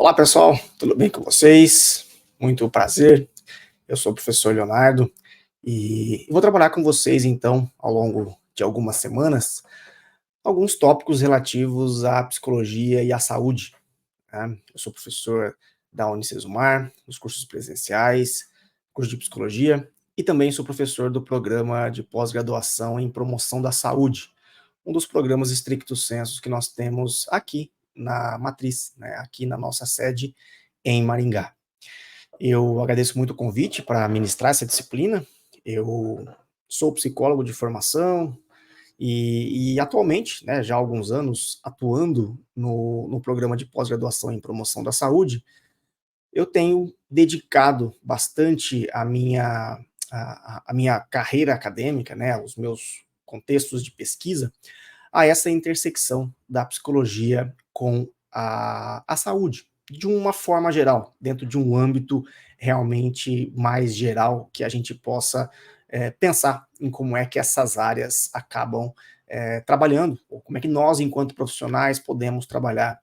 Olá pessoal, tudo bem com vocês? Muito prazer. Eu sou o professor Leonardo e vou trabalhar com vocês então ao longo de algumas semanas alguns tópicos relativos à psicologia e à saúde, tá? Eu sou professor da Unicesumar, nos cursos presenciais, curso de psicologia, e também sou professor do programa de pós-graduação em promoção da saúde, um dos programas stricto sensu que nós temos aqui na matriz, né, aqui na nossa sede em Maringá. Eu agradeço muito o convite para ministrar essa disciplina. Eu sou psicólogo de formação e atualmente, né, já há alguns anos, atuando no programa de pós-graduação em promoção da saúde, eu tenho dedicado bastante a minha carreira acadêmica, né, os meus contextos de pesquisa, a essa intersecção da psicologia com a saúde, de uma forma geral, dentro de um âmbito realmente mais geral, que a gente possa pensar em como é que essas áreas acabam trabalhando, ou como é que nós, enquanto profissionais, podemos trabalhar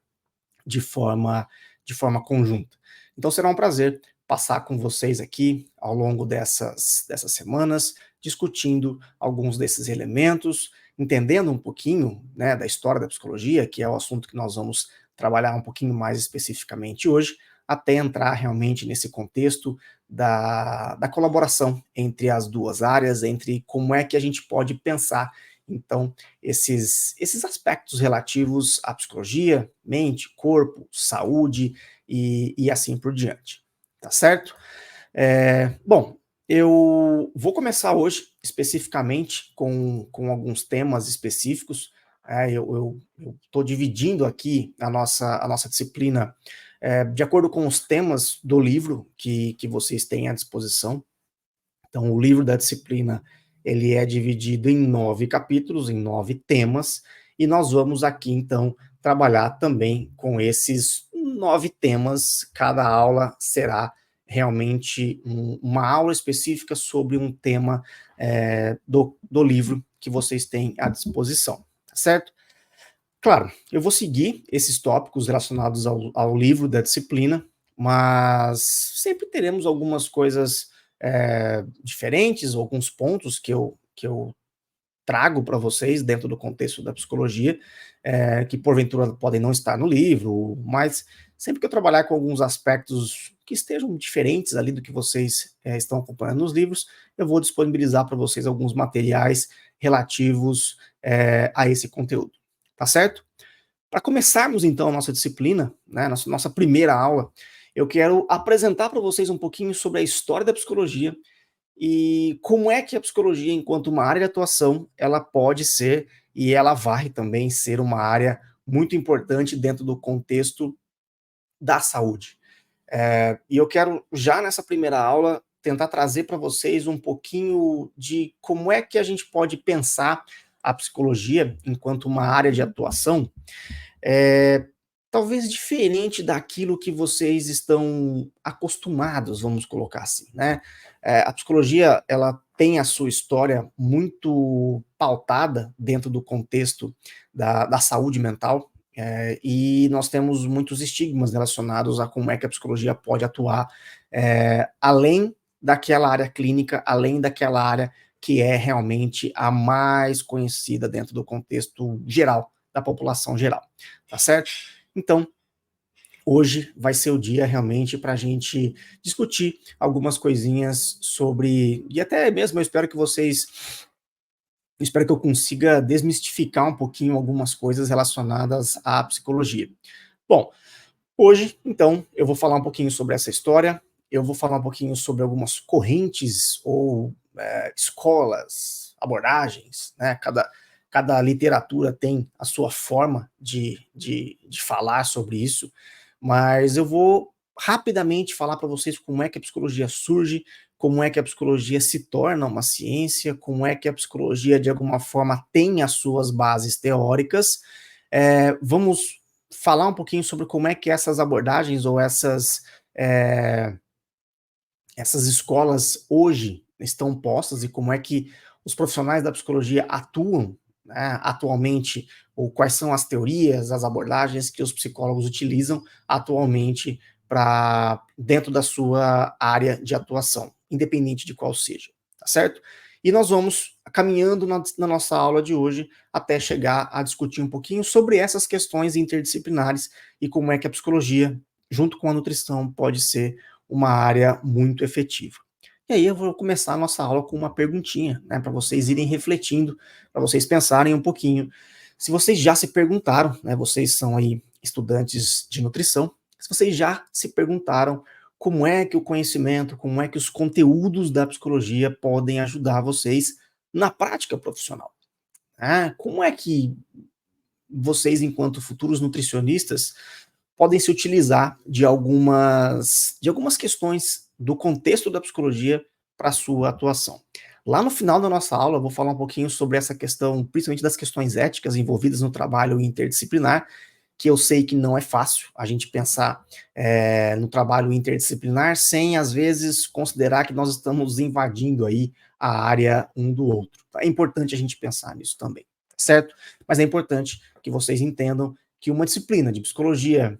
de forma, de forma conjunta. Então será um prazer passar com vocês aqui ao longo dessas semanas, discutindo alguns desses elementos, entendendo um pouquinho, né, da história da psicologia, que é o assunto que nós vamos trabalhar um pouquinho mais especificamente hoje, até entrar realmente nesse contexto da colaboração entre as duas áreas, entre como é que a gente pode pensar, então, esses aspectos relativos à psicologia, mente, corpo, saúde e assim por diante, tá certo? Bom, eu vou começar hoje especificamente com alguns temas específicos. Eu estou dividindo aqui a nossa disciplina de acordo com os temas do livro que vocês têm à disposição. Então, o livro da disciplina, ele é dividido em 9 capítulos, em 9 temas, e nós vamos aqui, então, trabalhar também com esses 9 temas. Cada aula será realmente uma aula específica sobre um tema do livro que vocês têm à disposição, tá certo? Claro, eu vou seguir esses tópicos relacionados ao livro da disciplina, mas sempre teremos algumas coisas diferentes, alguns pontos que eu trago para vocês dentro do contexto da psicologia, que porventura podem não estar no livro, mas sempre que eu trabalhar com alguns aspectos que estejam diferentes ali do que vocês estão acompanhando nos livros, eu vou disponibilizar para vocês alguns materiais relativos a esse conteúdo, tá certo? Para começarmos então a nossa disciplina, né, nossa primeira aula, eu quero apresentar para vocês um pouquinho sobre a história da psicologia e como é que a psicologia, enquanto uma área de atuação, ela pode ser e ela vai também ser uma área muito importante dentro do contexto da saúde. E eu quero, já nessa primeira aula, tentar trazer para vocês um pouquinho de como é que a gente pode pensar a psicologia enquanto uma área de atuação, é, talvez diferente daquilo que vocês estão acostumados, vamos colocar assim, né? A psicologia, ela tem a sua história muito pautada dentro do contexto da saúde mental, e nós temos muitos estigmas relacionados a como é que a psicologia pode atuar, além daquela área clínica, além daquela área que é realmente a mais conhecida dentro do contexto geral, da população geral, tá certo? Então, hoje vai ser o dia realmente para a gente discutir algumas coisinhas sobre, e até mesmo eu espero que eu consiga desmistificar um pouquinho algumas coisas relacionadas à psicologia. Bom, hoje, então, eu vou falar um pouquinho sobre essa história, eu vou falar um pouquinho sobre algumas correntes ou escolas, abordagens, né? Cada literatura tem a sua forma de falar sobre isso, mas eu vou rapidamente falar para vocês como é que a psicologia surge, como é que a psicologia se torna uma ciência, como é que a psicologia, de alguma forma, tem as suas bases teóricas. Vamos falar um pouquinho sobre como é que essas abordagens ou essas escolas hoje estão postas e como é que os profissionais da psicologia atuam né, atualmente, ou quais são as teorias, as abordagens que os psicólogos utilizam atualmente para dentro da sua área de atuação, independente de qual seja, tá certo? E nós vamos caminhando na nossa aula de hoje até chegar a discutir um pouquinho sobre essas questões interdisciplinares e como é que a psicologia, junto com a nutrição, pode ser uma área muito efetiva. E aí eu vou começar a nossa aula com uma perguntinha, né, para vocês irem refletindo, para vocês pensarem um pouquinho. Se vocês já se perguntaram, né, vocês são aí estudantes de nutrição, se vocês já se perguntaram como é que o conhecimento, como é que os conteúdos da psicologia podem ajudar vocês na prática profissional, né? Como é que vocês, enquanto futuros nutricionistas, podem se utilizar de algumas questões do contexto da psicologia para a sua atuação. Lá no final da nossa aula, eu vou falar um pouquinho sobre essa questão, principalmente das questões éticas envolvidas no trabalho interdisciplinar, que eu sei que não é fácil a gente pensar no trabalho interdisciplinar sem, às vezes, considerar que nós estamos invadindo aí a área um do outro. É importante a gente pensar nisso também, certo? Mas é importante que vocês entendam que uma disciplina de psicologia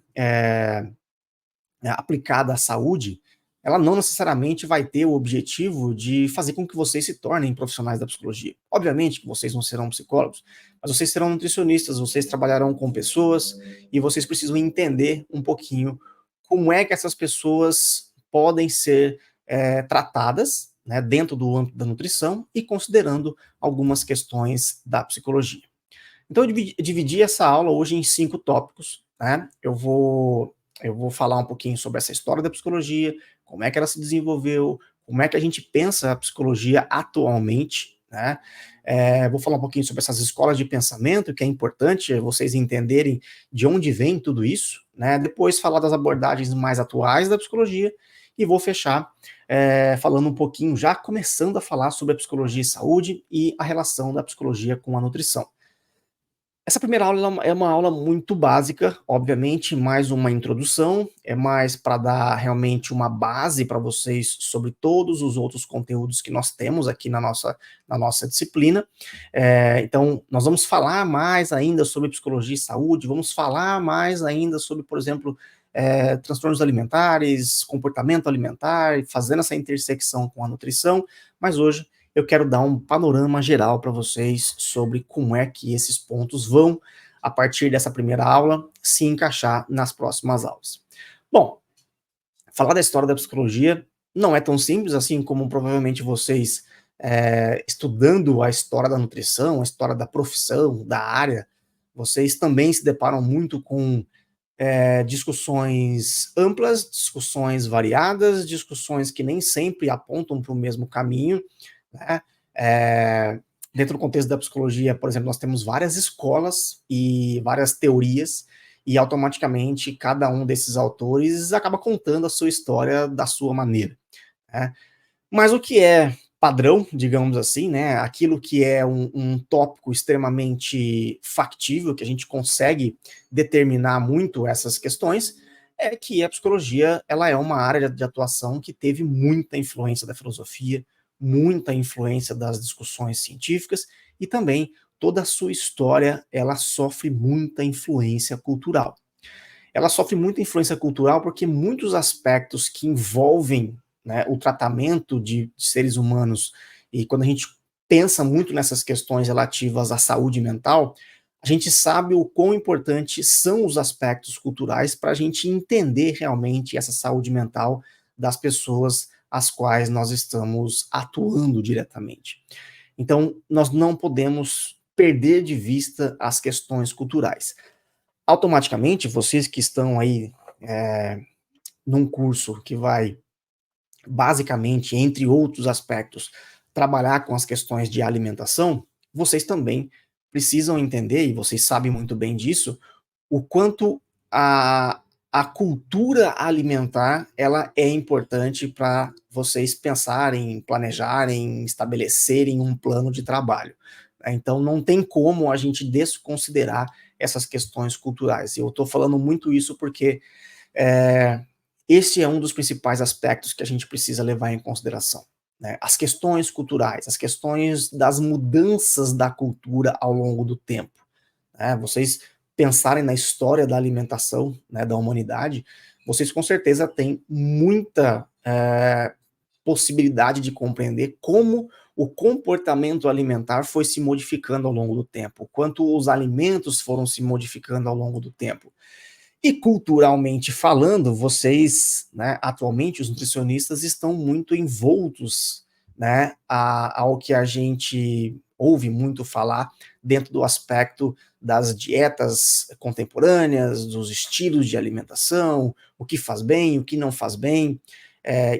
aplicada à saúde, ela não necessariamente vai ter o objetivo de fazer com que vocês se tornem profissionais da psicologia. Obviamente que vocês não serão psicólogos, mas vocês serão nutricionistas, vocês trabalharão com pessoas e vocês precisam entender um pouquinho como é que essas pessoas podem ser tratadas, né, dentro do âmbito da nutrição e considerando algumas questões da psicologia. Então, eu dividi essa aula hoje em 5 tópicos, né? Eu vou falar um pouquinho sobre essa história da psicologia, como é que ela se desenvolveu, como é que a gente pensa a psicologia atualmente, né? Vou falar um pouquinho sobre essas escolas de pensamento, que é importante vocês entenderem de onde vem tudo isso, né? Depois falar das abordagens mais atuais da psicologia e vou fechar falando um pouquinho, já começando a falar sobre a psicologia e saúde e a relação da psicologia com a nutrição. Essa primeira aula é uma aula muito básica, obviamente, mais uma introdução, é mais para dar realmente uma base para vocês sobre todos os outros conteúdos que nós temos aqui na nossa disciplina. Então, nós vamos falar mais ainda sobre psicologia e saúde, vamos falar mais ainda sobre, por exemplo, transtornos alimentares, comportamento alimentar, fazendo essa intersecção com a nutrição, mas hoje eu quero dar um panorama geral para vocês sobre como é que esses pontos vão, a partir dessa primeira aula, se encaixar nas próximas aulas. Bom, falar da história da psicologia não é tão simples, assim como provavelmente vocês, estudando a história da nutrição, a história da profissão, da área, vocês também se deparam muito com discussões amplas, discussões variadas, discussões que nem sempre apontam para o mesmo caminho, né? Dentro do contexto da psicologia, por exemplo, nós temos várias escolas e várias teorias, e automaticamente cada um desses autores acaba contando a sua história da sua maneira, né? Mas o que é padrão, digamos assim, né, aquilo que é um tópico extremamente factível, que a gente consegue determinar muito essas questões, é que a psicologia ela é uma área de atuação que teve muita influência da filosofia, muita influência das discussões científicas e também toda a sua história ela sofre muita influência cultural. Ela sofre muita influência cultural porque muitos aspectos que envolvem, né, o tratamento de seres humanos, e quando a gente pensa muito nessas questões relativas à saúde mental, a gente sabe o quão importantes são os aspectos culturais para a gente entender realmente essa saúde mental das pessoas às quais nós estamos atuando diretamente. Então, nós não podemos perder de vista as questões culturais. Automaticamente, vocês que estão aí num curso que vai, basicamente, entre outros aspectos, trabalhar com as questões de alimentação, vocês também precisam entender, e vocês sabem muito bem disso, o quanto a cultura alimentar ela é importante para vocês pensarem, planejarem, estabelecerem um plano de trabalho. Então, não tem como a gente desconsiderar essas questões culturais. E eu estou falando muito isso porque esse é um dos principais aspectos que a gente precisa levar em consideração, né, as questões culturais, as questões das mudanças da cultura ao longo do tempo, né? Vocês pensarem na história da alimentação, né, da humanidade, vocês com certeza têm muita possibilidade de compreender como o comportamento alimentar foi se modificando ao longo do tempo, quanto os alimentos foram se modificando ao longo do tempo. E culturalmente falando, vocês, né, atualmente os nutricionistas estão muito envoltos, né, ao que a gente ouve muito falar dentro do aspecto das dietas contemporâneas, dos estilos de alimentação, o que faz bem, o que não faz bem.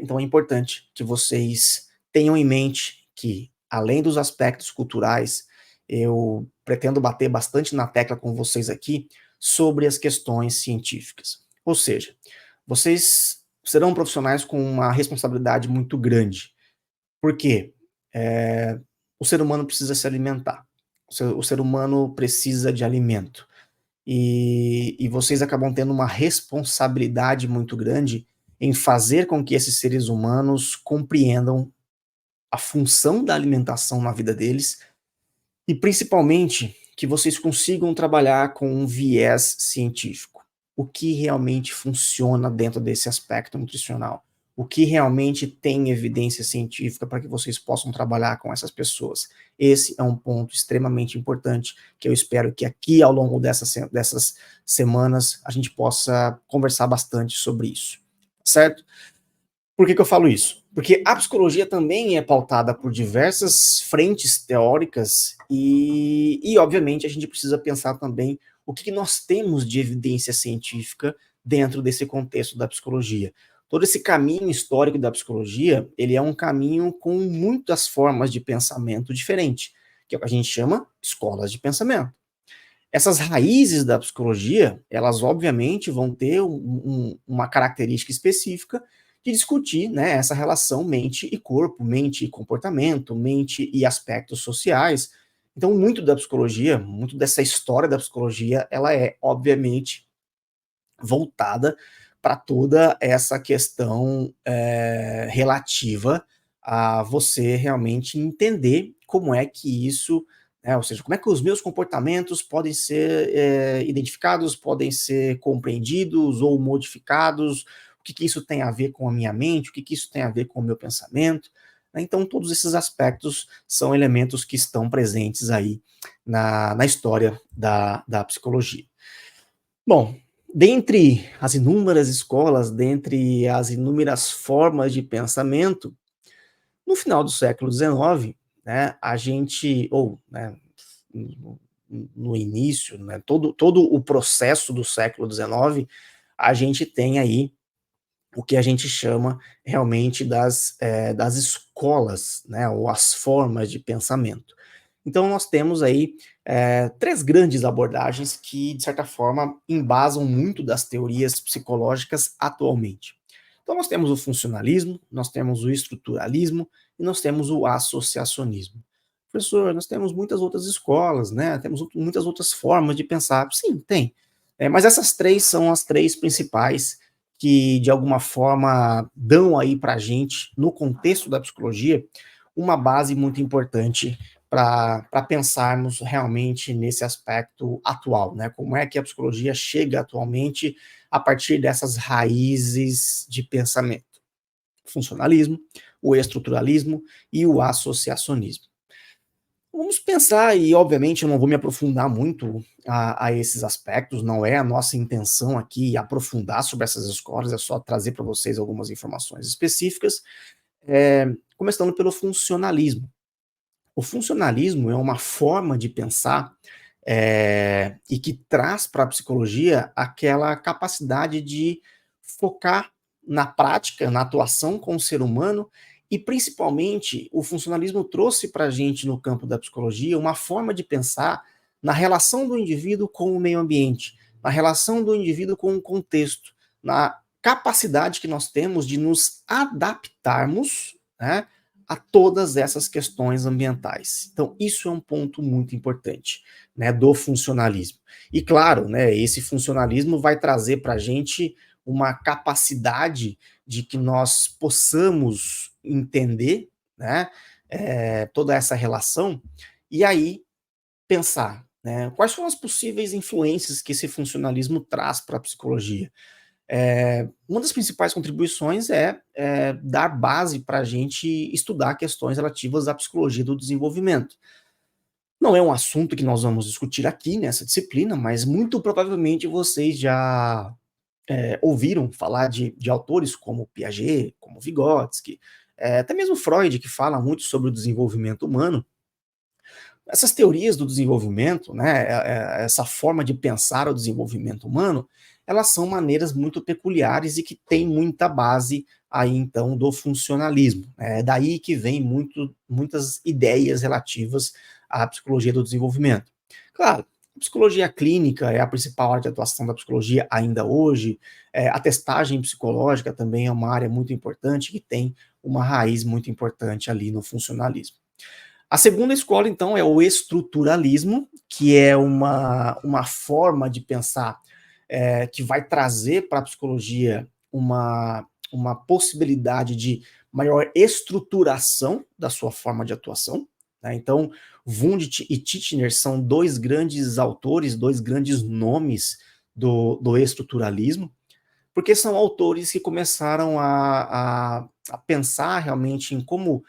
Então é importante que vocês tenham em mente que, além dos aspectos culturais, eu pretendo bater bastante na tecla com vocês aqui sobre as questões científicas. Ou seja, vocês serão profissionais com uma responsabilidade muito grande. Por quê? O ser humano precisa se alimentar. O ser humano precisa de alimento. E vocês acabam tendo uma responsabilidade muito grande em fazer com que esses seres humanos compreendam a função da alimentação na vida deles e principalmente que vocês consigam trabalhar com um viés científico. O que realmente funciona dentro desse aspecto nutricional? O que realmente tem evidência científica para que vocês possam trabalhar com essas pessoas? Esse é um ponto extremamente importante que eu espero que aqui ao longo dessas semanas a gente possa conversar bastante sobre isso, certo? Por que eu falo isso? Porque a psicologia também é pautada por diversas frentes teóricas e obviamente, a gente precisa pensar também o que nós temos de evidência científica dentro desse contexto da psicologia. Todo esse caminho histórico da psicologia, ele é um caminho com muitas formas de pensamento diferente, que é o que a gente chama escolas de pensamento. Essas raízes da psicologia, elas obviamente vão ter uma característica específica de discutir, né, essa relação mente e corpo, mente e comportamento, mente e aspectos sociais. Então, muito da psicologia, muito dessa história da psicologia, ela é, obviamente, voltada para toda essa questão relativa a você realmente entender como é que isso, né, ou seja, como é que os meus comportamentos podem ser identificados, podem ser compreendidos ou modificados, o que isso tem a ver com a minha mente, o que isso tem a ver com o meu pensamento. Né? Então, todos esses aspectos são elementos que estão presentes aí na história da psicologia. Bom, dentre as inúmeras escolas, dentre as inúmeras formas de pensamento, no final do século XIX, né, a gente, ou né, no início, né, todo o processo do século XIX, a gente tem aí o que a gente chama realmente das escolas, né, ou as formas de pensamento. Então, nós temos aí três grandes abordagens que, de certa forma, embasam muito das teorias psicológicas atualmente. Então, nós temos o funcionalismo, nós temos o estruturalismo e nós temos o associacionismo. Professor, nós temos muitas outras escolas, né? Temos muitas outras formas de pensar. Sim, tem. Mas essas três são as três principais que, de alguma forma, dão aí para a gente, no contexto da psicologia, uma base muito importante para pensarmos realmente nesse aspecto atual, né? Como é que a psicologia chega atualmente a partir dessas raízes de pensamento? O funcionalismo, o estruturalismo e o associacionismo. Vamos pensar, e obviamente eu não vou me aprofundar muito a esses aspectos, não é a nossa intenção aqui aprofundar sobre essas escolas, é só trazer para vocês algumas informações específicas, começando pelo funcionalismo. O funcionalismo é uma forma de pensar e que traz para a psicologia aquela capacidade de focar na prática, na atuação com o ser humano, e principalmente o funcionalismo trouxe para a gente no campo da psicologia uma forma de pensar na relação do indivíduo com o meio ambiente, na relação do indivíduo com o contexto, na capacidade que nós temos de nos adaptarmos, né, a todas essas questões ambientais. Então, isso é um ponto muito importante, né, do funcionalismo. E claro, né, esse funcionalismo vai trazer para a gente uma capacidade de que nós possamos entender, né, toda essa relação, e aí pensar, né, quais são as possíveis influências que esse funcionalismo traz para a psicologia. Uma das principais contribuições é dar base para a gente estudar questões relativas à psicologia do desenvolvimento. Não é um assunto que nós vamos discutir aqui nessa disciplina, mas muito provavelmente vocês já ouviram falar de autores como Piaget, como Vygotsky, até mesmo Freud, que fala muito sobre o desenvolvimento humano. Essas teorias do desenvolvimento, né, essa forma de pensar o desenvolvimento humano, elas são maneiras muito peculiares e que têm muita base aí então do funcionalismo. É daí que vem muitas ideias relativas à psicologia do desenvolvimento. Claro, a psicologia clínica é a principal área de atuação da psicologia ainda hoje. A testagem psicológica também é uma área muito importante que tem uma raiz muito importante ali no funcionalismo. A segunda escola, então, é o estruturalismo, que é uma forma de pensar que vai trazer para a psicologia uma possibilidade de maior estruturação da sua forma de atuação. Né? Então, Wundt e Titchener são dois grandes autores, dois grandes nomes do estruturalismo, porque são autores que começaram a pensar realmente em como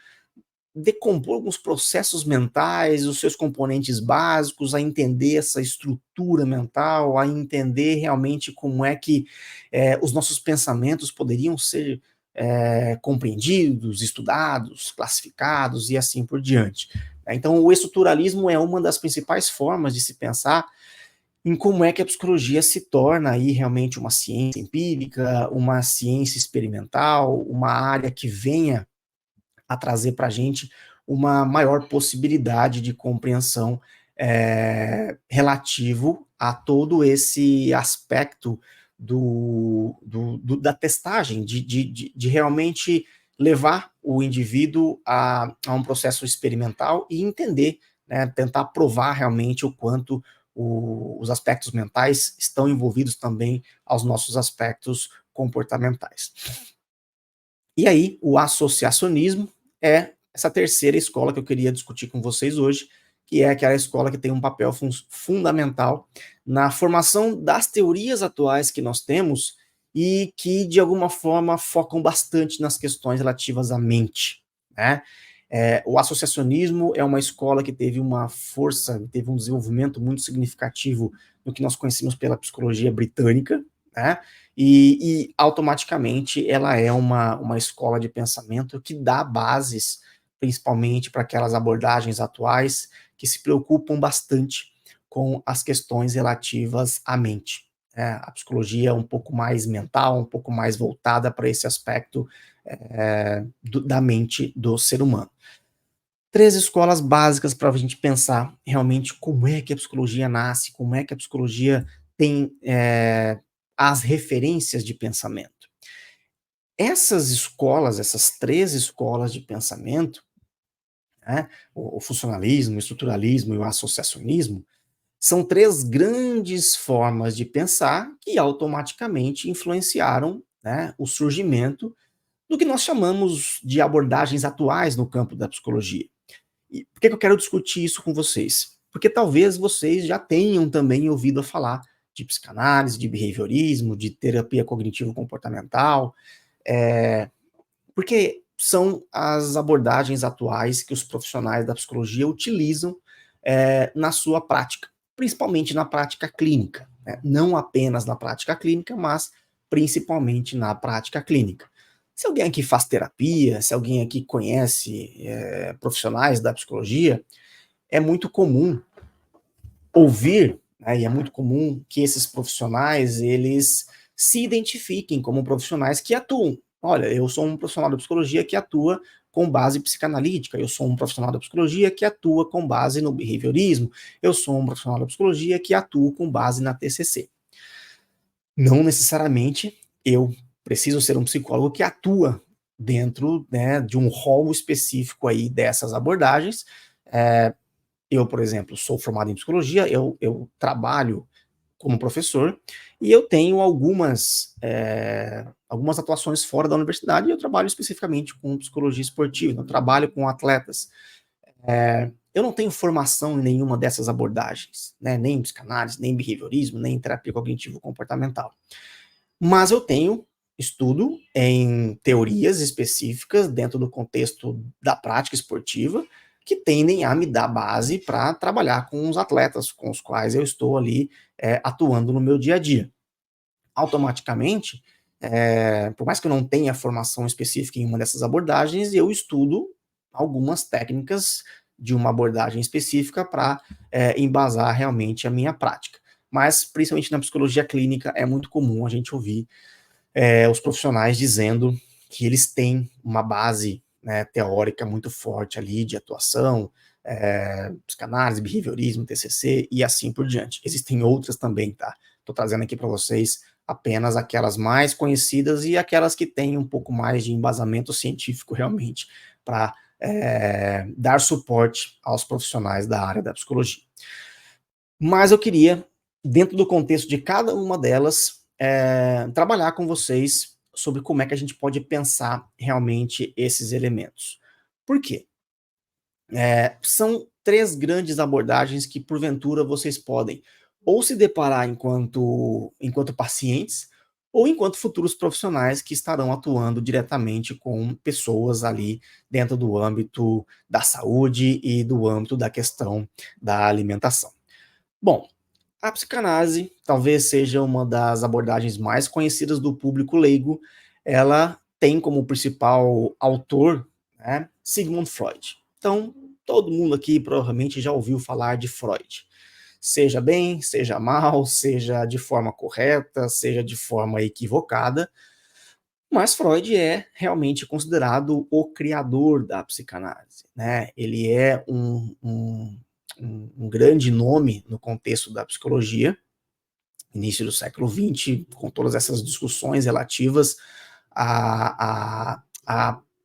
decompor alguns processos mentais, os seus componentes básicos, a entender essa estrutura mental, a entender realmente como é que os nossos pensamentos poderiam ser compreendidos, estudados, classificados e assim por diante. Então, o estruturalismo é uma das principais formas de se pensar em como é que a psicologia se torna aí realmente uma ciência empírica, uma ciência experimental, uma área que venha a trazer para a gente uma maior possibilidade de compreensão relativo a todo esse aspecto da testagem, de realmente levar o indivíduo a um processo experimental e entender, né, tentar provar realmente o quanto os aspectos mentais estão envolvidos também aos nossos aspectos comportamentais. E aí, o associacionismo é essa terceira escola que eu queria discutir com vocês hoje, que é aquela escola que tem um papel fundamental na formação das teorias atuais que nós temos e que, de alguma forma, focam bastante nas questões relativas à mente, né? O associacionismo é uma escola que teve uma força, teve um desenvolvimento muito significativo no que nós conhecemos pela psicologia britânica, né? E automaticamente ela é uma escola de pensamento que dá bases, principalmente para aquelas abordagens atuais que se preocupam bastante com as questões relativas à mente. A psicologia é um pouco mais mental, um pouco mais voltada para esse aspecto da mente do ser humano. Três escolas básicas para a gente pensar realmente como é que a psicologia nasce, como é que a psicologia tem as referências de pensamento. Essas escolas, essas três escolas de pensamento, né, o funcionalismo, o estruturalismo e o associacionismo, são três grandes formas de pensar que automaticamente influenciaram, né, o surgimento do que nós chamamos de abordagens atuais no campo da psicologia. E por que eu quero discutir isso com vocês? Porque talvez vocês já tenham também ouvido falar de psicanálise, de behaviorismo, de terapia cognitivo-comportamental, porque são as abordagens atuais que os profissionais da psicologia utilizam na sua prática, principalmente na prática clínica, né? Não apenas na prática clínica, mas principalmente na prática clínica. Se alguém aqui faz terapia, se alguém aqui conhece profissionais da psicologia, é muito comum ouvir, né, e é muito comum que esses profissionais, eles se identifiquem como profissionais que atuam. Olha, eu sou um profissional da psicologia que atua com base psicanalítica, eu sou um profissional da psicologia que atua com base no behaviorismo, eu sou um profissional da psicologia que atua com base na TCC. Não necessariamente eu preciso ser um psicólogo que atua dentro, né, de um rol específico aí dessas abordagens. Eu, por exemplo, sou formado em psicologia, eu trabalho como professor e eu tenho algumas atuações fora da universidade, e eu trabalho especificamente com psicologia esportiva, então eu trabalho com atletas. Eu não tenho formação em nenhuma dessas abordagens, né? Nem em psicanálise, nem em behaviorismo, nem em terapia cognitivo-comportamental. Mas eu tenho estudo em teorias específicas dentro do contexto da prática esportiva que tendem a me dar base para trabalhar com os atletas com os quais eu estou ali atuando no meu dia a dia. Automaticamente, por mais que eu não tenha formação específica em uma dessas abordagens, eu estudo algumas técnicas de uma abordagem específica para embasar realmente a minha prática. Mas, principalmente na psicologia clínica, é muito comum a gente ouvir os profissionais dizendo que eles têm uma base, né, teórica muito forte ali de atuação, psicanálise, behaviorismo, TCC e assim por diante. Existem outras também, tá? Estou trazendo aqui para vocês apenas aquelas mais conhecidas e aquelas que têm um pouco mais de embasamento científico realmente para dar suporte aos profissionais da área da psicologia. Mas eu queria, dentro do contexto de cada uma delas, trabalhar com vocês sobre como é que a gente pode pensar realmente esses elementos. Por quê? São três grandes abordagens que, porventura, vocês podem ou se deparar enquanto pacientes, ou enquanto futuros profissionais que estarão atuando diretamente com pessoas ali dentro do âmbito da saúde e do âmbito da questão da alimentação. Bom, a psicanálise talvez seja uma das abordagens mais conhecidas do público leigo. Ela tem como principal autor, né, Sigmund Freud. Então, todo mundo aqui provavelmente já ouviu falar de Freud. Seja bem, seja mal, seja de forma correta, seja de forma equivocada, mas Freud é realmente considerado o criador da psicanálise, né? Ele é um grande nome no contexto da psicologia, início do século XX, com todas essas discussões relativas a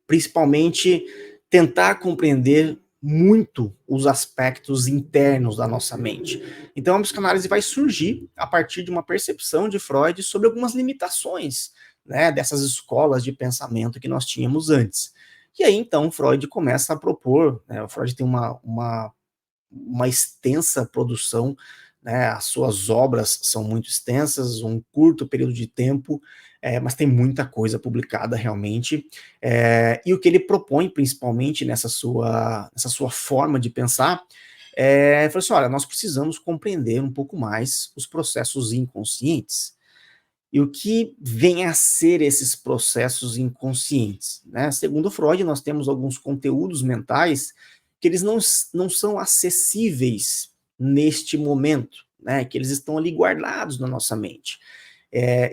principalmente tentar compreender muito os aspectos internos da nossa mente. Então a psicanálise vai surgir a partir de uma percepção de Freud sobre algumas limitações, né, dessas escolas de pensamento que nós tínhamos antes. E aí então Freud começa a propor, né, o Freud tem uma extensa produção, né, as suas obras são muito extensas, um curto período de tempo, mas tem muita coisa publicada realmente, e o que ele propõe, principalmente nessa sua forma de pensar, falou assim, olha, nós precisamos compreender um pouco mais os processos inconscientes, e o que vem a ser esses processos inconscientes, né? Segundo Freud, nós temos alguns conteúdos mentais que eles não são acessíveis neste momento, né? Que eles estão ali guardados na nossa mente.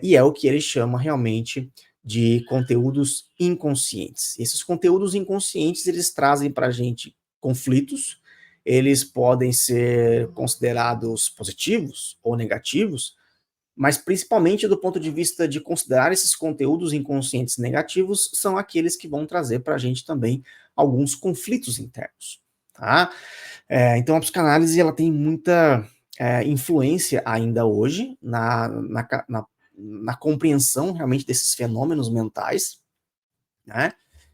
E é o que ele chama realmente de conteúdos inconscientes. Esses conteúdos inconscientes, eles trazem para a gente conflitos, eles podem ser considerados positivos ou negativos, mas principalmente do ponto de vista de considerar esses conteúdos inconscientes negativos, são aqueles que vão trazer para a gente também alguns conflitos internos, tá? Então a psicanálise ela tem muita influência ainda hoje na compreensão realmente desses fenômenos mentais, né?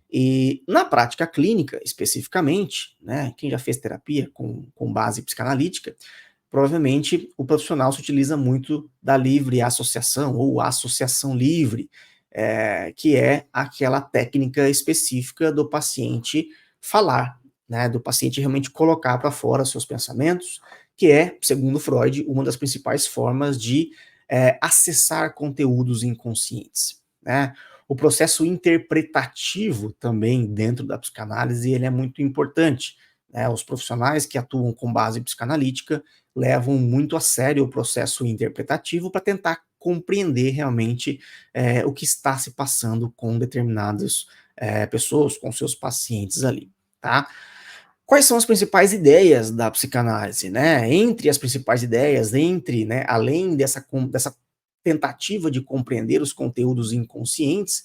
E na prática clínica, especificamente, né, quem já fez terapia com base psicanalítica, provavelmente o profissional se utiliza muito da livre associação ou associação livre, que é aquela técnica específica do paciente falar, né, do paciente realmente colocar para fora seus pensamentos, que é, segundo Freud, uma das principais formas de acessar conteúdos inconscientes, né? O processo interpretativo também dentro da psicanálise ele é muito importante, né? Os profissionais que atuam com base psicanalítica levam muito a sério o processo interpretativo para tentar compreender realmente o que está se passando com determinadas pessoas, com seus pacientes ali, tá? Quais são as principais ideias da psicanálise, né? Entre as principais ideias, né, além dessa tentativa de compreender os conteúdos inconscientes,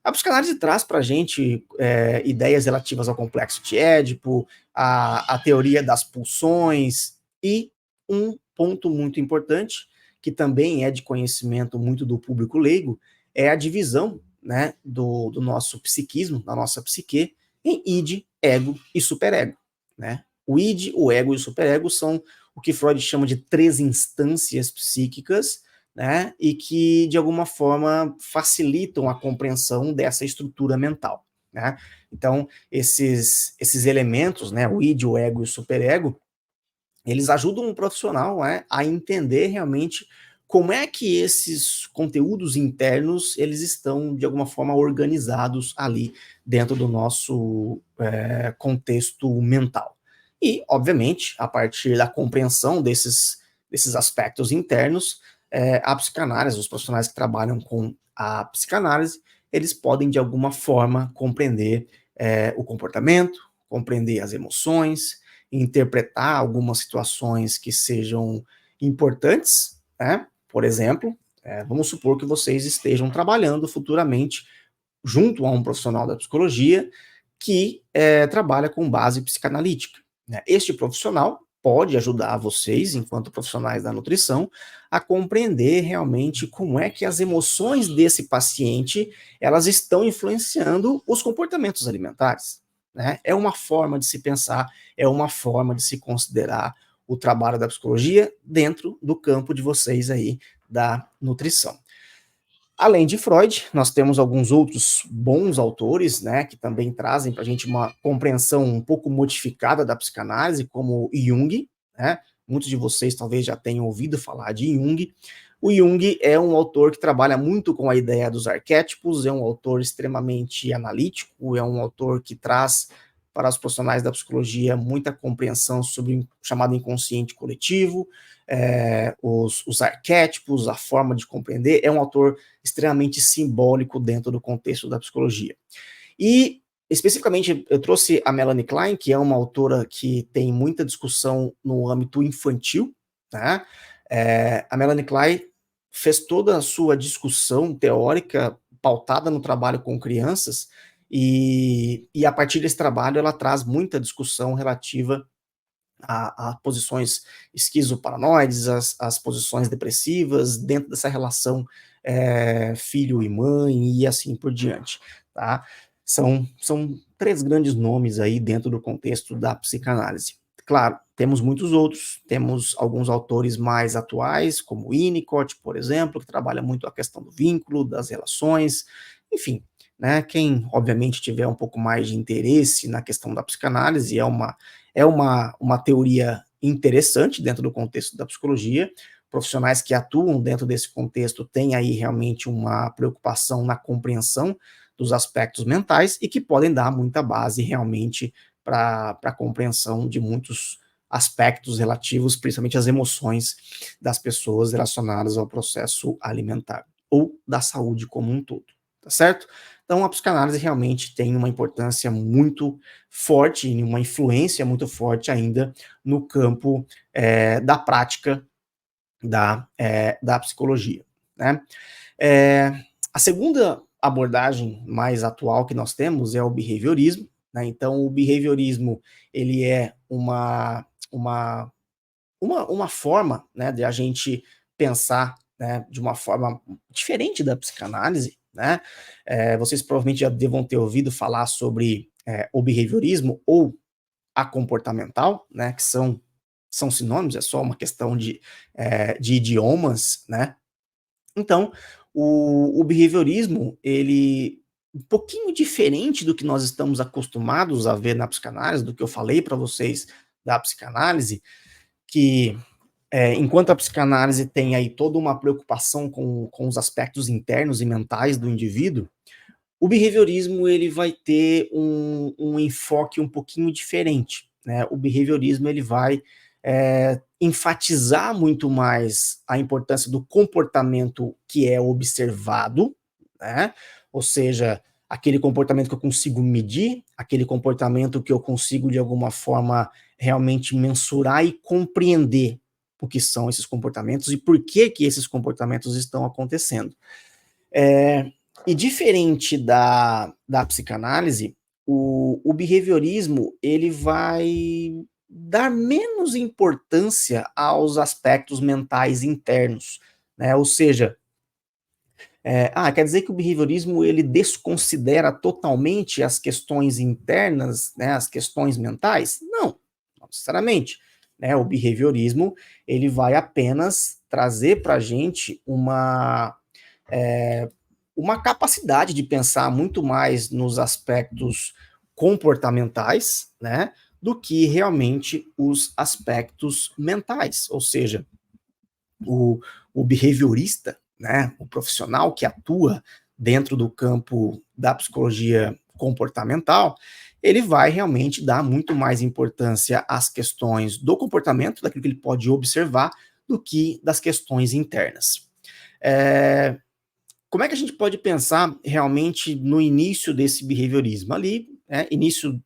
a psicanálise traz para a gente ideias relativas ao complexo de Édipo, a teoria das pulsões e um ponto muito importante, que também é de conhecimento muito do público leigo, é a divisão, né, do nosso psiquismo, da nossa psique, em id, ego e superego, né? O id, o ego e o superego são o que Freud chama de três instâncias psíquicas, né, e que, de alguma forma, facilitam a compreensão dessa estrutura mental, né? Então, esses elementos, né, o id, o ego e o superego, eles ajudam o profissional, né, a entender realmente como é que esses conteúdos internos eles estão de alguma forma organizados ali dentro do nosso contexto mental. E, obviamente, a partir da compreensão desses aspectos internos, a psicanálise, os profissionais que trabalham com a psicanálise, eles podem de alguma forma compreender o comportamento, compreender as emoções, interpretar algumas situações que sejam importantes, né? Por exemplo, vamos supor que vocês estejam trabalhando futuramente junto a um profissional da psicologia que trabalha com base psicanalítica, né? Este profissional pode ajudar vocês, enquanto profissionais da nutrição, a compreender realmente como é que as emoções desse paciente elas estão influenciando os comportamentos alimentares, né? É uma forma de se pensar, é uma forma de se considerar o trabalho da psicologia dentro do campo de vocês aí da nutrição. Além de Freud, nós temos alguns outros bons autores, né, que também trazem para a gente uma compreensão um pouco modificada da psicanálise, como Jung, né? Muitos de vocês talvez já tenham ouvido falar de Jung. O Jung é um autor que trabalha muito com a ideia dos arquétipos, é um autor extremamente analítico, é um autor que traz para os profissionais da psicologia muita compreensão sobre o chamado inconsciente coletivo, os arquétipos, a forma de compreender. É um autor extremamente simbólico dentro do contexto da psicologia. E, especificamente, eu trouxe a Melanie Klein, que é uma autora que tem muita discussão no âmbito infantil, tá? A Melanie Klein fez toda a sua discussão teórica pautada no trabalho com crianças, e a partir desse trabalho ela traz muita discussão relativa a posições esquizoparanoides, as posições depressivas, dentro dessa relação filho e mãe e assim por diante, tá? São três grandes nomes aí dentro do contexto da psicanálise. Claro, temos muitos outros, temos alguns autores mais atuais, como Winnicott, por exemplo, que trabalha muito a questão do vínculo, das relações, enfim, né? Quem, obviamente, tiver um pouco mais de interesse na questão da psicanálise, é uma teoria interessante dentro do contexto da psicologia. Profissionais que atuam dentro desse contexto têm aí realmente uma preocupação na compreensão dos aspectos mentais e que podem dar muita base realmente para a compreensão de muitos aspectos relativos, principalmente às emoções das pessoas relacionadas ao processo alimentar ou da saúde como um todo, tá certo? Então, a psicanálise realmente tem uma importância muito forte, e uma influência muito forte ainda no campo da prática da psicologia, né? É, a segunda abordagem mais atual que nós temos é o behaviorismo, né? Então, o behaviorismo ele é uma forma, né, de a gente pensar, né, de uma forma diferente da psicanálise, né? Vocês provavelmente já devam ter ouvido falar sobre o behaviorismo ou a comportamental, né, que são sinônimos, é só uma questão de idiomas, né? Então, o behaviorismo, ele um pouquinho diferente do que nós estamos acostumados a ver na psicanálise, do que eu falei para vocês da psicanálise, que enquanto a psicanálise tem aí toda uma preocupação com os aspectos internos e mentais do indivíduo, o behaviorismo ele vai ter um enfoque um pouquinho diferente, né? O behaviorismo ele vai enfatizar muito mais a importância do comportamento que é observado, né? Ou seja, aquele comportamento que eu consigo medir, aquele comportamento que eu consigo de alguma forma realmente mensurar e compreender o que são esses comportamentos e por que que esses comportamentos estão acontecendo. E diferente da psicanálise, o behaviorismo ele vai dar menos importância aos aspectos mentais internos, né? Ou seja, Quer dizer que o behaviorismo ele desconsidera totalmente as questões internas, né, as questões mentais? Não necessariamente. Né? O behaviorismo ele vai apenas trazer para a gente uma capacidade de pensar muito mais nos aspectos comportamentais, né, do que realmente os aspectos mentais. Ou seja, o, o behaviorista, né, o profissional que atua dentro do campo da psicologia comportamental, ele vai realmente dar muito mais importância às questões do comportamento, daquilo que ele pode observar, do que das questões internas. Como é que a gente pode pensar realmente no início desse behaviorismo? Ali, início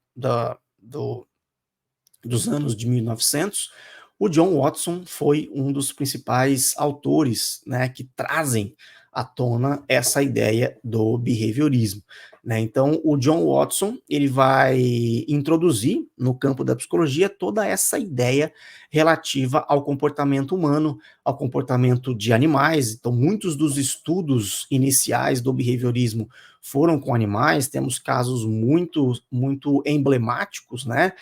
dos anos de 1900, o John Watson foi um dos principais autores, né, que trazem à tona essa ideia do behaviorismo. Né? Então, o John Watson ele vai introduzir no campo da psicologia toda essa ideia relativa ao comportamento humano, ao comportamento de animais. Então, muitos dos estudos iniciais do behaviorismo foram com animais. Temos casos muito emblemáticos, né?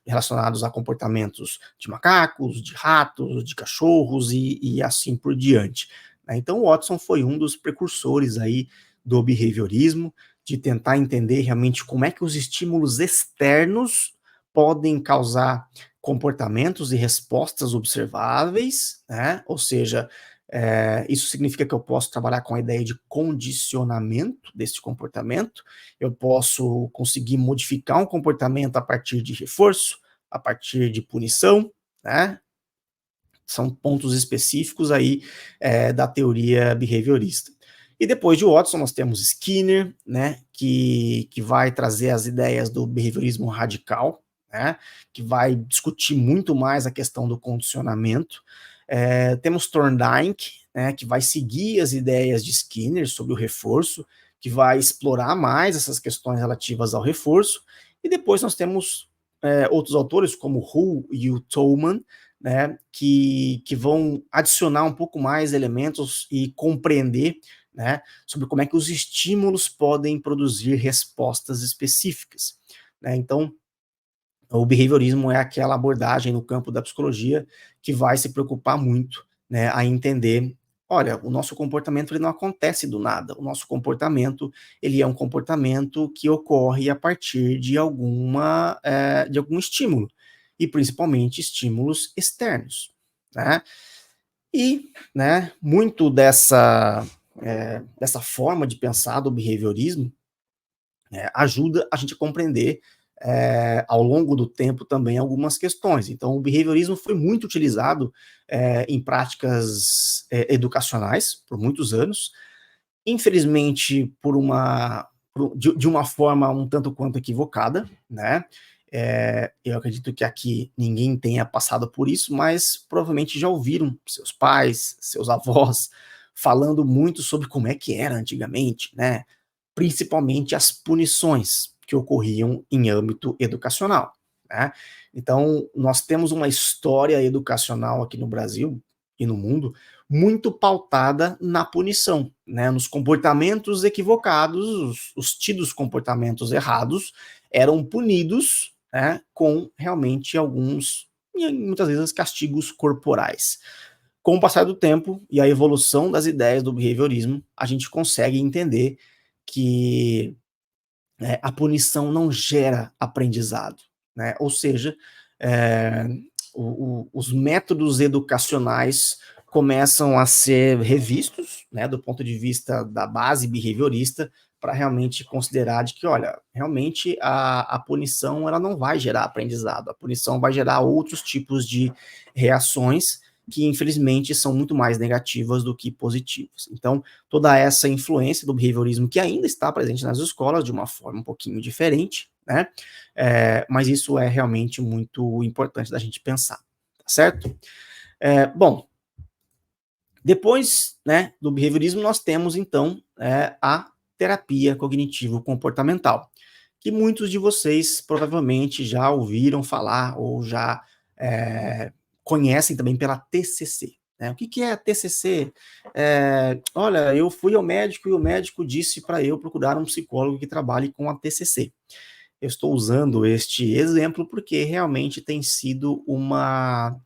Relacionados a comportamentos de macacos, de ratos, de cachorros e assim por diante. Né? Então, o Watson foi um dos precursores aí do behaviorismo, de tentar entender realmente como é que os estímulos externos podem causar comportamentos e respostas observáveis, né? Ou seja, isso significa que eu posso trabalhar com a ideia de condicionamento desse comportamento, eu posso conseguir modificar um comportamento a partir de reforço, a partir de punição, né? São pontos específicos aí da teoria behaviorista. E depois de Watson, nós temos Skinner, né, que vai trazer as ideias do behaviorismo radical, né, que vai discutir muito mais a questão do condicionamento. Temos Thorndike, né, que vai seguir as ideias de Skinner sobre o reforço, que vai explorar mais essas questões relativas ao reforço. E depois nós temos outros autores, como Hull e o Tolman, né, que vão adicionar um pouco mais elementos e compreender, né, sobre como é que os estímulos podem produzir respostas específicas. Né? Então, o behaviorismo é aquela abordagem no campo da psicologia que vai se preocupar muito, né, a entender, olha, o nosso comportamento ele não acontece do nada, o nosso comportamento ele é um comportamento que ocorre a partir de algum estímulo, e principalmente estímulos externos, né? E, né, muito dessa forma de pensar do behaviorismo ajuda a gente a compreender ao longo do tempo também algumas questões. Então, o behaviorismo foi muito utilizado em práticas educacionais por muitos anos, infelizmente de uma forma um tanto quanto equivocada, né? Eu acredito que aqui ninguém tenha passado por isso, mas provavelmente já ouviram seus pais, seus avós falando muito sobre como é que era antigamente, né? Principalmente as punições que ocorriam em âmbito educacional. Né? Então, nós temos uma história educacional aqui no Brasil e no mundo muito pautada na punição, né? Nos comportamentos equivocados, os tidos comportamentos errados eram punidos, né, com realmente alguns, e muitas vezes, castigos corporais. Com o passar do tempo e a evolução das ideias do behaviorismo, a gente consegue entender que a punição não gera aprendizado, né? Ou seja, é, os métodos educacionais começam a ser revistos, né, do ponto de vista da base behaviorista, para realmente considerar de que, olha, realmente a punição ela não vai gerar aprendizado, a punição vai gerar outros tipos de reações que, infelizmente, são muito mais negativas do que positivas. Então, toda essa influência do behaviorismo que ainda está presente nas escolas de uma forma um pouquinho diferente, né? Mas isso é realmente muito importante da gente pensar, tá certo? Bom, depois, né, do behaviorismo, nós temos, então, a terapia cognitivo-comportamental, que muitos de vocês provavelmente já ouviram falar ou já conhecem também pela TCC. né? O que que é TCC? Olha, eu fui ao médico e o médico disse para eu procurar um psicólogo que trabalhe com a TCC. Eu estou usando este exemplo porque realmente tem sido uma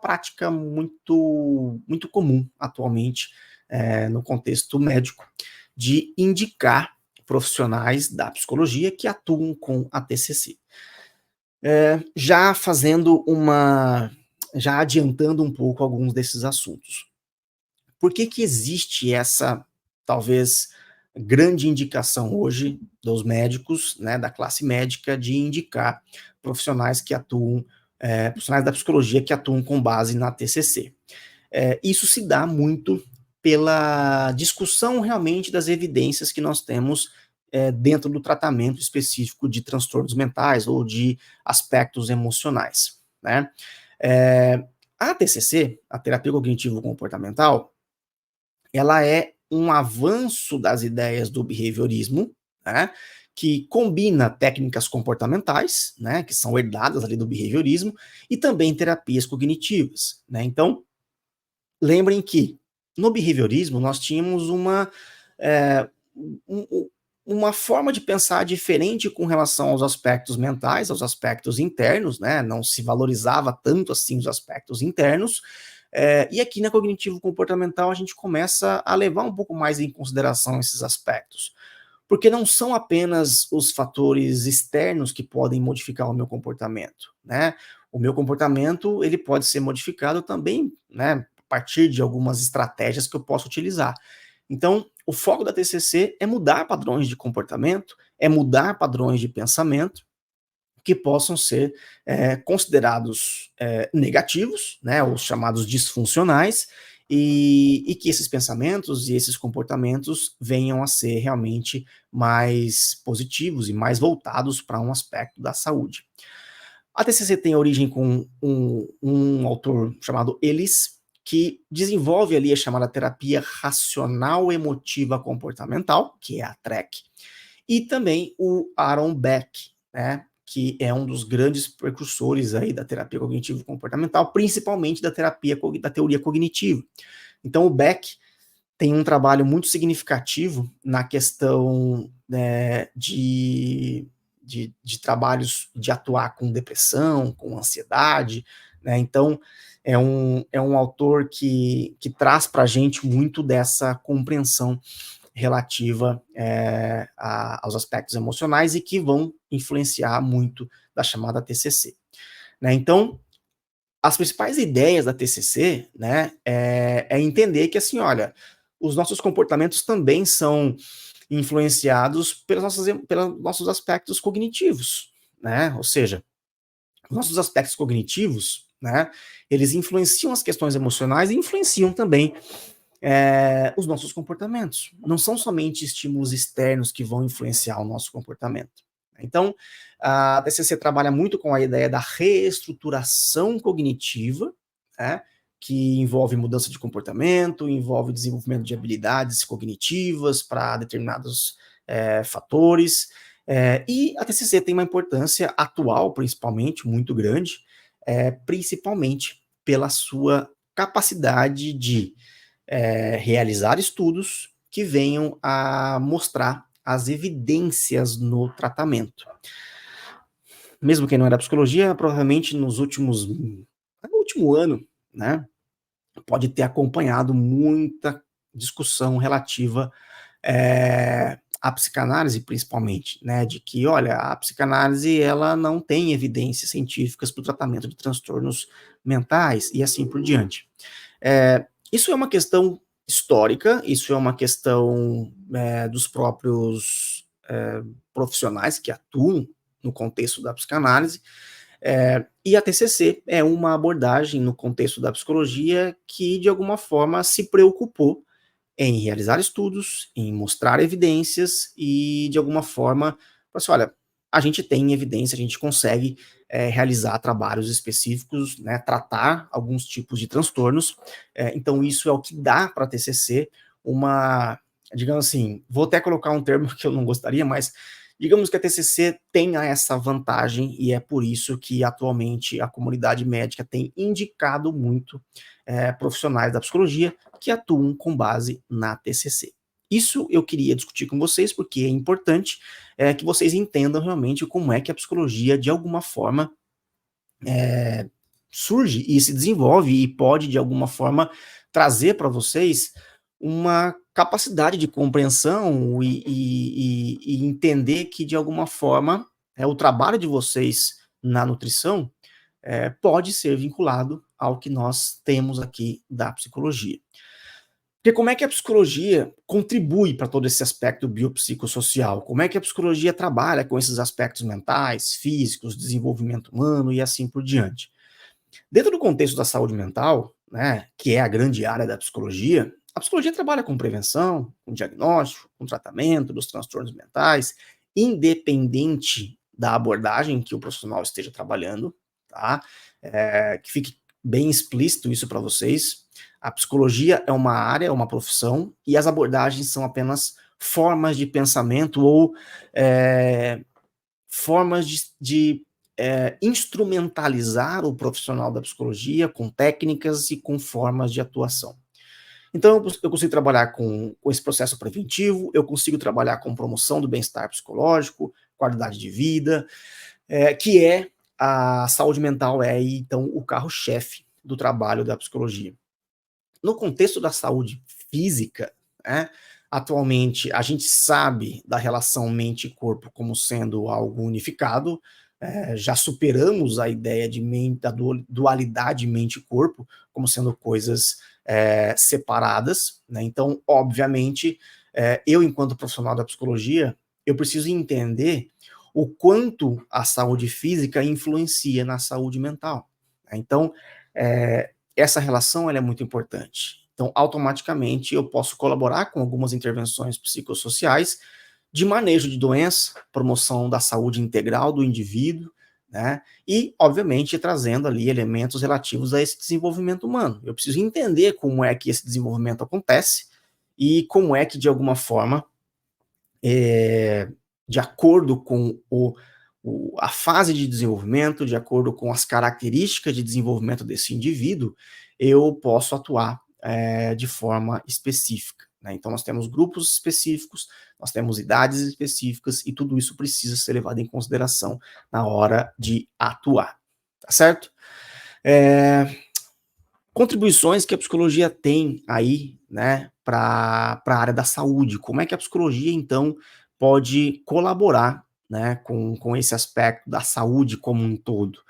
prática muito comum atualmente no contexto médico, de indicar profissionais da psicologia que atuam com a TCC. Já fazendo já adiantando um pouco alguns desses assuntos. Por que que existe essa, talvez, grande indicação hoje dos médicos, né, da classe médica, de indicar profissionais que atuam, profissionais da psicologia que atuam com base na TCC? Isso se dá muito pela discussão realmente das evidências que nós temos dentro do tratamento específico de transtornos mentais ou de aspectos emocionais, né? A TCC, a terapia cognitivo-comportamental, ela é um avanço das ideias do behaviorismo, né, que combina técnicas comportamentais, né, que são herdadas ali do behaviorismo, e também terapias cognitivas, né? Então, lembrem que no behaviorismo nós tínhamos é, uma forma de pensar diferente com relação aos aspectos mentais, aos aspectos internos, né? Não se valorizava tanto assim os aspectos internos. E aqui na cognitivo-comportamental a gente começa a levar um pouco mais em consideração esses aspectos, porque não são apenas os fatores externos que podem modificar o meu comportamento, né? O meu comportamento ele pode ser modificado também, né, a partir de algumas estratégias que eu posso utilizar. Então, o foco da TCC é mudar padrões de comportamento, é mudar padrões de pensamento que possam ser considerados negativos, né, os chamados disfuncionais, e que esses pensamentos e esses comportamentos venham a ser realmente mais positivos e mais voltados para um aspecto da saúde. A TCC tem origem com um autor chamado Ellis, que desenvolve ali a chamada terapia racional emotiva comportamental, que é a TREC, e também o Aaron Beck, né, que é um dos grandes precursores aí da terapia cognitivo-comportamental, principalmente da teoria cognitiva. Então o Beck tem um trabalho muito significativo na questão de trabalhos de atuar com depressão, com ansiedade, né? Então é um autor que traz para a gente muito dessa compreensão relativa aos aspectos emocionais e que vão influenciar muito da chamada TCC. Né? Então, as principais ideias da TCC, né, é entender que, assim, olha, os nossos comportamentos também são influenciados pelos nossos aspectos cognitivos, né? Ou seja, os nossos aspectos cognitivos, né, eles influenciam as questões emocionais e influenciam também os nossos comportamentos. Não são somente estímulos externos que vão influenciar o nosso comportamento. Então, a TCC trabalha muito com a ideia da reestruturação cognitiva, né, que envolve mudança de comportamento, envolve desenvolvimento de habilidades cognitivas para determinados fatores. E a TCC tem uma importância atual, principalmente, muito grande, principalmente pela sua capacidade de realizar estudos que venham a mostrar as evidências no tratamento. Mesmo quem não é da psicologia, provavelmente no último ano, né, pode ter acompanhado muita discussão relativa à psicanálise, principalmente, né, de que, olha, a psicanálise ela não tem evidências científicas para o tratamento de transtornos mentais e assim por diante. Isso é uma questão histórica, isso é uma questão dos próprios profissionais que atuam no contexto da psicanálise, e a TCC é uma abordagem no contexto da psicologia que, de alguma forma, se preocupou em realizar estudos, em mostrar evidências e, de alguma forma, assim, olha, a gente tem evidência, a gente consegue realizar trabalhos específicos, né, tratar alguns tipos de transtornos, então isso é o que dá para a TCC digamos assim, vou até colocar um termo que eu não gostaria, mas Digamos que a TCC tenha essa vantagem e é por isso que atualmente a comunidade médica tem indicado muito profissionais da psicologia que atuam com base na TCC. Isso eu queria discutir com vocês porque é importante que vocês entendam realmente como é que a psicologia, de alguma forma, surge e se desenvolve e pode, de alguma forma, trazer para vocês uma capacidade de compreensão e entender que, de alguma forma, o trabalho de vocês na nutrição pode ser vinculado ao que nós temos aqui da psicologia. Porque como é que a psicologia contribui para todo esse aspecto biopsicossocial? Como é que a psicologia trabalha com esses aspectos mentais, físicos, desenvolvimento humano e assim por diante? Dentro do contexto da saúde mental, né, que é a grande área da psicologia, a psicologia trabalha com prevenção, com diagnóstico, com tratamento dos transtornos mentais, independente da abordagem que o profissional esteja trabalhando, tá? Que fique bem explícito isso para vocês. A psicologia é uma área, é uma profissão, e as abordagens são apenas formas de pensamento ou formas de instrumentalizar o profissional da psicologia com técnicas e com formas de atuação. Então, eu consigo trabalhar com esse processo preventivo, eu consigo trabalhar com promoção do bem-estar psicológico, qualidade de vida, que é a saúde mental, então, o carro-chefe do trabalho da psicologia. No contexto da saúde física, né, atualmente a gente sabe da relação mente e corpo como sendo algo unificado, já superamos a ideia da dualidade mente e corpo como sendo coisas separadas, né? Então, obviamente, eu, enquanto profissional da psicologia, eu preciso entender o quanto a saúde física influencia na saúde mental, né? Então, essa relação ela é muito importante. Então, automaticamente, eu posso colaborar com algumas intervenções psicossociais de manejo de doença, promoção da saúde integral do indivíduo, né? E, obviamente, trazendo ali elementos relativos a esse desenvolvimento humano. Eu preciso entender como é que esse desenvolvimento acontece e como é que, de alguma forma, de acordo com a fase de desenvolvimento, de acordo com as características de desenvolvimento desse indivíduo, eu posso atuar de forma específica, né? Então, nós temos grupos específicos, nós temos idades específicas, e tudo isso precisa ser levado em consideração na hora de atuar, tá certo? Contribuições que a psicologia tem aí, né, para a área da saúde. Como é que a psicologia, então, pode colaborar, né, com esse aspecto da saúde como um todo?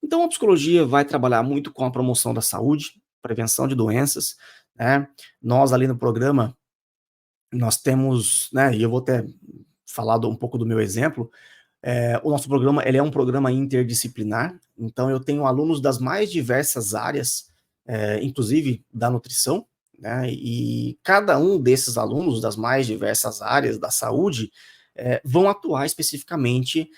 Então, a psicologia vai trabalhar muito com a promoção da saúde, prevenção de doenças, né? Nós ali no programa, nós temos, né, e eu vou até falar um pouco do meu exemplo, o nosso programa, ele é um programa interdisciplinar, então eu tenho alunos das mais diversas áreas, inclusive da nutrição, né, e cada um desses alunos das mais diversas áreas da saúde vão atuar especificamente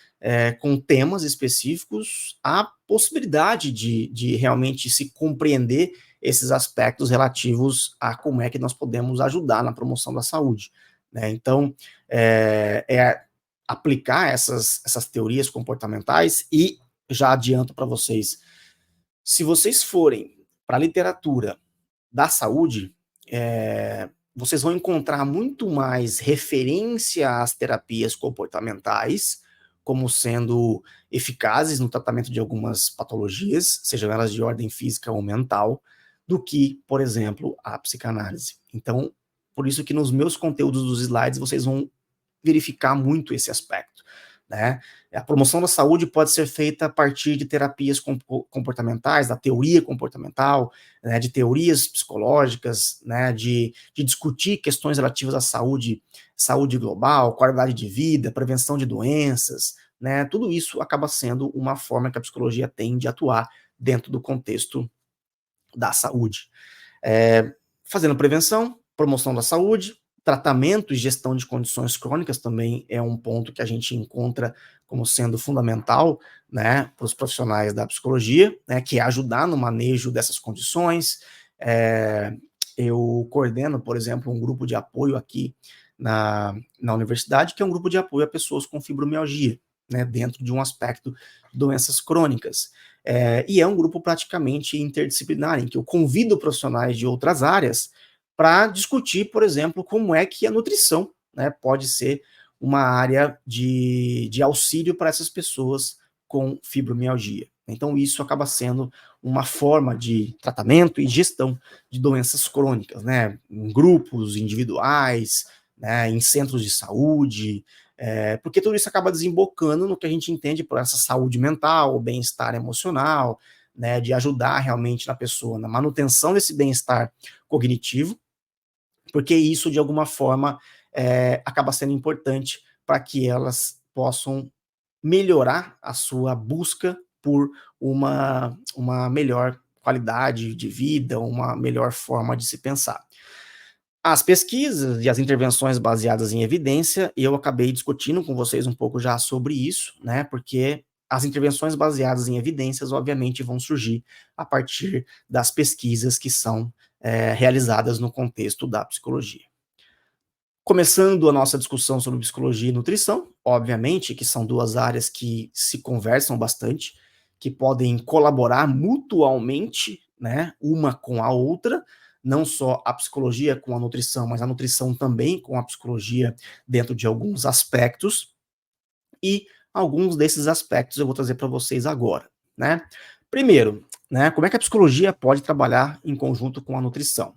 com temas específicos, a possibilidade de realmente se compreender esses aspectos relativos a como é que nós podemos ajudar na promoção da saúde, né? Então, aplicar essas teorias comportamentais, e já adianto para vocês, se vocês forem para a literatura da saúde, vocês vão encontrar muito mais referência às terapias comportamentais como sendo eficazes no tratamento de algumas patologias, sejam elas de ordem física ou mental, do que, por exemplo, a psicanálise. Então, por isso que nos meus conteúdos dos slides vocês vão verificar muito esse aspecto, né? A promoção da saúde pode ser feita a partir de terapias comportamentais, da teoria comportamental, né, de teorias psicológicas, né, de discutir questões relativas à saúde global, qualidade de vida, prevenção de doenças, né? Tudo isso acaba sendo uma forma que a psicologia tem de atuar dentro do contexto da saúde. Fazendo prevenção, promoção da saúde, tratamento e gestão de condições crônicas também é um ponto que a gente encontra como sendo fundamental, né, para os profissionais da psicologia, né, que é ajudar no manejo dessas condições. Eu coordeno, por exemplo, um grupo de apoio aqui na universidade, que é um grupo de apoio a pessoas com fibromialgia, né, dentro de um aspecto de doenças crônicas. E é um grupo praticamente interdisciplinar, em que eu convido profissionais de outras áreas para discutir, por exemplo, como é que a nutrição, né, pode ser uma área de auxílio para essas pessoas com fibromialgia. Então, isso acaba sendo uma forma de tratamento e gestão de doenças crônicas, né, em grupos individuais, né, em centros de saúde, porque tudo isso acaba desembocando no que a gente entende por essa saúde mental, o bem-estar emocional, né, de ajudar realmente na pessoa na manutenção desse bem-estar cognitivo, porque isso, de alguma forma, acaba sendo importante para que elas possam melhorar a sua busca por uma melhor qualidade de vida, uma melhor forma de se pensar. As pesquisas e as intervenções baseadas em evidência, eu acabei discutindo com vocês um pouco já sobre isso, né, porque as intervenções baseadas em evidências, obviamente, vão surgir a partir das pesquisas que são realizadas no contexto da psicologia. Começando a nossa discussão sobre psicologia e nutrição, obviamente que são duas áreas que se conversam bastante, que podem colaborar mutualmente, né, uma com a outra, não só a psicologia com a nutrição, mas a nutrição também com a psicologia dentro de alguns aspectos, e alguns desses aspectos eu vou trazer para vocês agora, né? Primeiro, né, como é que a psicologia pode trabalhar em conjunto com a nutrição?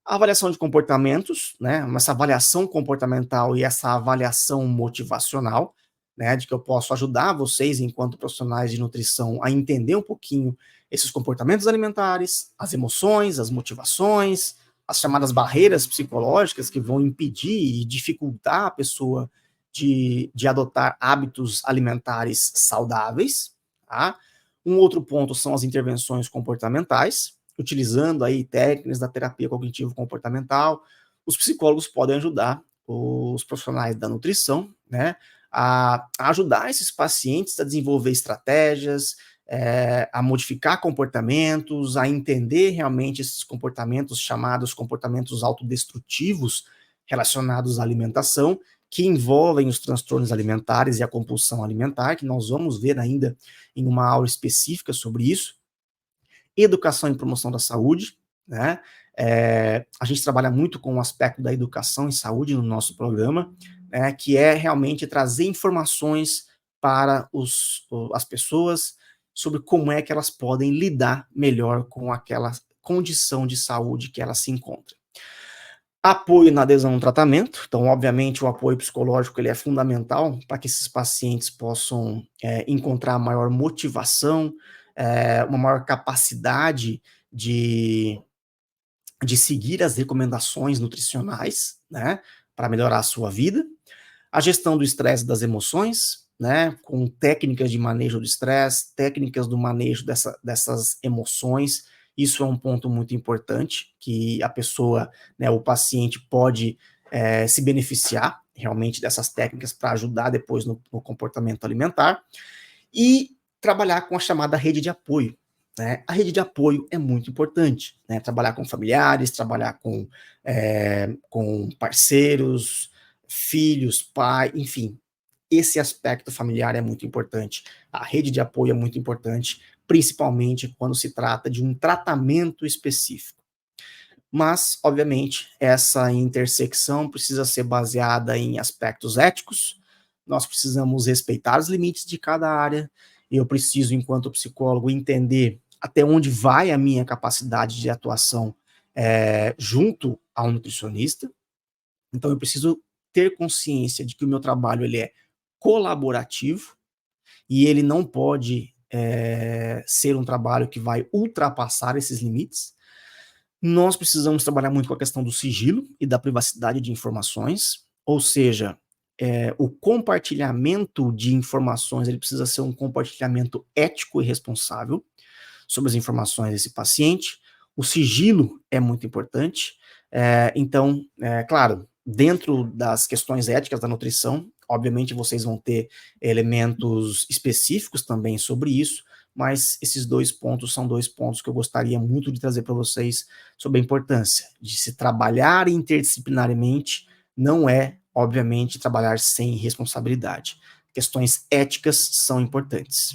A avaliação de comportamentos, né, essa avaliação comportamental e essa avaliação motivacional, né, de que eu posso ajudar vocês, enquanto profissionais de nutrição, a entender um pouquinho esses comportamentos alimentares, as emoções, as motivações, as chamadas barreiras psicológicas que vão impedir e dificultar a pessoa de adotar hábitos alimentares saudáveis, tá? Um outro ponto são as intervenções comportamentais, utilizando aí técnicas da terapia cognitivo-comportamental. Os psicólogos podem ajudar os profissionais da nutrição, né, a ajudar esses pacientes a desenvolver estratégias, a modificar comportamentos, a entender realmente esses comportamentos chamados comportamentos autodestrutivos relacionados à alimentação, que envolvem os transtornos alimentares e a compulsão alimentar, que nós vamos ver ainda em uma aula específica sobre isso. Educação e promoção da saúde, né? A gente trabalha muito com o aspecto da educação e saúde no nosso programa, né, que é realmente trazer informações para as pessoas sobre como é que elas podem lidar melhor com aquela condição de saúde que elas se encontram. Apoio na adesão ao tratamento, então, obviamente, o apoio psicológico ele é fundamental para que esses pacientes possam encontrar maior motivação, uma maior capacidade de, de seguir as recomendações nutricionais, né, para melhorar a sua vida. A gestão do estresse e das emoções, né, com técnicas de manejo do estresse, técnicas do manejo dessas emoções. Isso é um ponto muito importante, que a pessoa, né, o paciente pode se beneficiar realmente dessas técnicas para ajudar depois no comportamento alimentar. E trabalhar com a chamada rede de apoio, né? A rede de apoio é muito importante, né? Trabalhar com familiares, trabalhar com parceiros, filhos, pai, enfim, esse aspecto familiar é muito importante. A rede de apoio é muito importante, principalmente quando se trata de um tratamento específico. Mas, obviamente, essa intersecção precisa ser baseada em aspectos éticos, nós precisamos respeitar os limites de cada área, eu preciso, enquanto psicólogo, entender até onde vai a minha capacidade de atuação junto ao nutricionista. Então, eu preciso ter consciência de que o meu trabalho ele é colaborativo e ele não pode ser um trabalho que vai ultrapassar esses limites. Nós precisamos trabalhar muito com a questão do sigilo e da privacidade de informações, ou seja, o compartilhamento de informações ele precisa ser um compartilhamento ético e responsável sobre as informações desse paciente. O sigilo é muito importante. Então, claro, dentro das questões éticas da nutrição, obviamente vocês vão ter elementos específicos também sobre isso, mas esses dois pontos são dois pontos que eu gostaria muito de trazer para vocês sobre a importância de se trabalhar interdisciplinarmente. Não é obviamente, trabalhar sem responsabilidade. Questões éticas são importantes.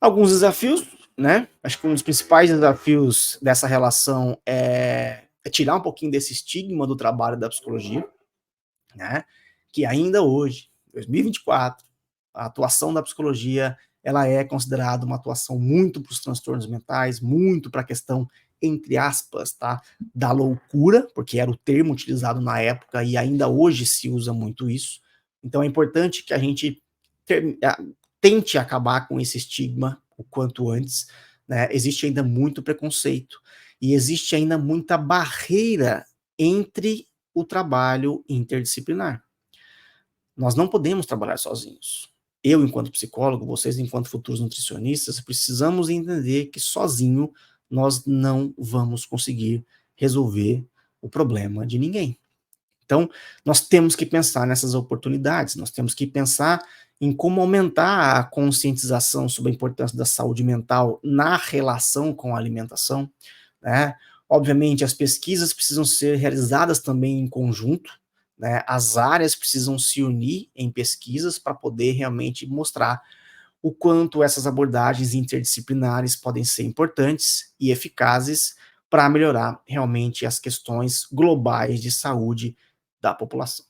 Alguns desafios, né? Acho que um dos principais desafios dessa relação é tirar um pouquinho desse estigma do trabalho da psicologia, né? Que ainda hoje, 2024, a atuação da psicologia ela é considerada uma atuação muito para os transtornos mentais, muito para a questão, entre aspas, tá, da loucura, porque era o termo utilizado na época e ainda hoje se usa muito isso. Então é importante que a gente tente acabar com esse estigma o quanto antes, né? Existe ainda muito preconceito e existe ainda muita barreira entre o trabalho interdisciplinar. Nós não podemos trabalhar sozinhos. Eu, enquanto psicólogo, vocês, enquanto futuros nutricionistas, precisamos entender que sozinho nós não vamos conseguir resolver o problema de ninguém. Então, nós temos que pensar nessas oportunidades, nós temos que pensar em como aumentar a conscientização sobre a importância da saúde mental na relação com a alimentação, né? Obviamente, as pesquisas precisam ser realizadas também em conjunto, né? As áreas precisam se unir em pesquisas para poder realmente mostrar o quanto essas abordagens interdisciplinares podem ser importantes e eficazes para melhorar realmente as questões globais de saúde da população.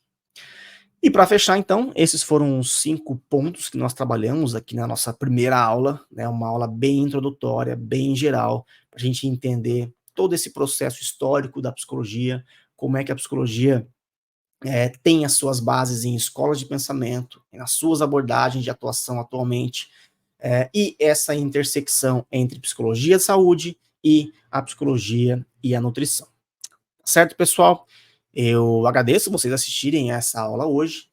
E para fechar, então, esses foram os 5 pontos que nós trabalhamos aqui na nossa primeira aula, né, uma aula bem introdutória, bem geral, para a gente entender todo esse processo histórico da psicologia, como é que a psicologia tem as suas bases em escolas de pensamento, nas suas abordagens de atuação atualmente, e essa intersecção entre psicologia da saúde e a psicologia e a nutrição. Certo, pessoal? Eu agradeço vocês assistirem essa aula hoje.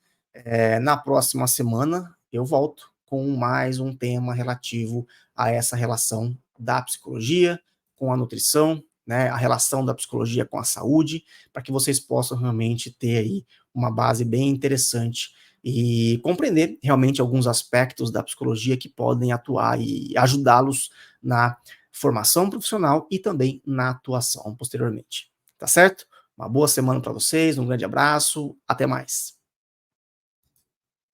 Na próxima semana eu volto com mais um tema relativo a essa relação da psicologia com a nutrição, né, a relação da psicologia com a saúde, para que vocês possam realmente ter aí uma base bem interessante e compreender realmente alguns aspectos da psicologia que podem atuar e ajudá-los na formação profissional e também na atuação posteriormente. Tá certo? Uma boa semana para vocês, um grande abraço, até mais.